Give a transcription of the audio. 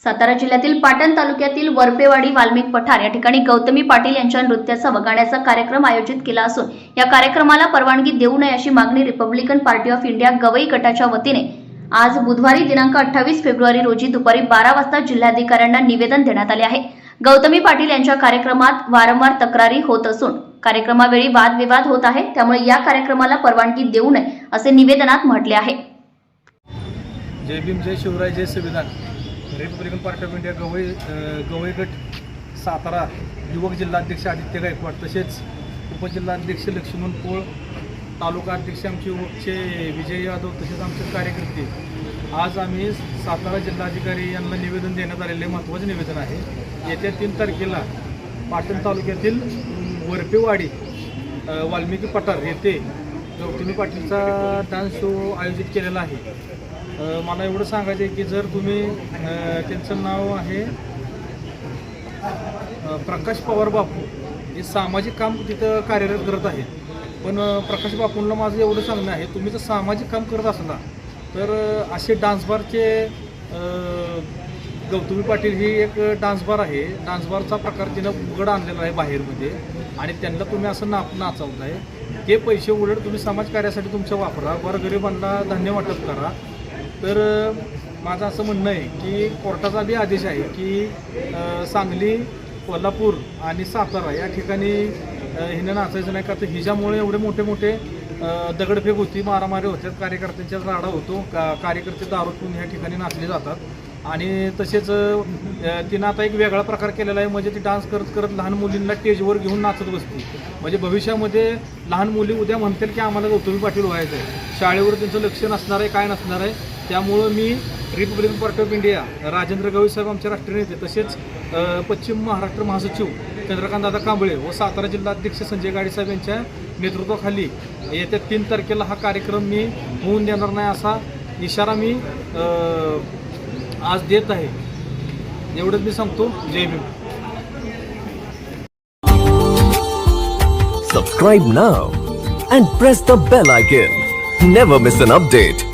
सातारा जिल्ह्यातील पाटण तालुक्यातील वरपेवाडी वाल्मिक पठार या ठिकाणी गौतमी पाटील यांच्या नृत्याचा व गाण्याचा कार्यक्रम आयोजित केला असून या कार्यक्रमाला परवानगी देऊ नये अशी मागणी रिपब्लिकन पार्टी ऑफ इंडिया गवई गटाच्या वतीने आज बुधवारी दिनांक 28 फेब्रुवारी रोजी दुपारी 12 वाजता जिल्हाधिकाऱ्यांना निवेदन देण्यात आले आहे। गौतमी पाटील यांच्या कार्यक्रमात वारंवार तक्रारी होत असून कार्यक्रमावेळी वादविवाद होत आहे, त्यामुळे या कार्यक्रमाला परवानगी देऊ नये असे निवेदनात म्हटले आहे। जय भीम, जय शिवराय, जय संविधान। रिपब्लिकन पार्टी ऑफ इंडिया गवई गट सातारा युवक जिल्हाध्यक्ष आदित्य गायकवाड, तसेच उपजिल्हाध्यक्ष लक्ष्मण पोळ, तालुका अध्यक्ष आमचे युवकचे विजय यादव, तसेच आमचे कार्यकर्ते आज आम्ही सातारा जिल्हाधिकारी यांना निवेदन देण्यात आलेले महत्त्वाचे निवेदन आहे। येत्या 3 तारखेला पाटण तालुक्यातील वरपेवाडी वाल्मिकी पठार येथे गौतमी पाटीलचा डान्स शो आयोजित केलेला आहे। मला एवढं सांगायचं आहे की जर तुम्ही त्यांचं नाव आहे प्रकाश पवार बापू, हे सामाजिक काम तिथं कार्यरत करत आहे। पण प्रकाश बापूंना माझं एवढं सांगणं आहे, तुम्ही जर सामाजिक काम करत असला तर असे डान्स बारचे गौतमी पाटील ही एक डान्स बार आहे, डान्स बारचा प्रकार तिनं उघड आणलेला आहे बाहेरमध्ये आणि त्यांना तुम्ही असं नाचवत आहे। ते पैसे उलट तुम्ही समाजकार्यासाठी तुमच्या वापरा, गोरगरिबांना धान्य वाटप करा। तर माझं असं म्हणणं आहे की कोर्टाचा बी आदेश आहे की सांगली, कोल्हापूर आणि सातारा या ठिकाणी हिनं नाचायचं नाही का, तर हिच्यामुळे एवढे मोठे मोठे दगडफेक होती, मारामारी होत्यात, कार्यकर्त्यांचा राडा होतो, कार्यकर्ते दारू पिऊन ह्या ठिकाणी नाचले जातात। आणि तसेच तिनं आता एक वेगळा प्रकार केलेला आहे, म्हणजे ती डान्स करत करत लहान मुलींना स्टेजवर घेऊन नाचत बसते। म्हणजे भविष्यामध्ये लहान मुली उद्या म्हणतील की आम्हाला गौतमी पाटील व्हायचं आहे, शाळेवर त्यांचं लक्ष नसणार आहे, काय नसणार आहे। त्यामुळं मी रिपब्लिकन पार्टी ऑफ इंडिया राजेंद्र गवई साहेब आमचे राष्ट्रीय नेते, तसेच पश्चिम महाराष्ट्र महासचिव चंद्रकांत दादा कांबळे व सातारा जिल्हाध्यक्ष संजय गाडे साहेब यांच्या नेतृत्वाखाली येत्या 3 तारखेला हा कार्यक्रम मी होऊन देणार नाही असा इशारा मी आज देत आहे। एवढंच मी सांगतो। जय Bhim. Subscribe now and press the bell icon. Never miss an update.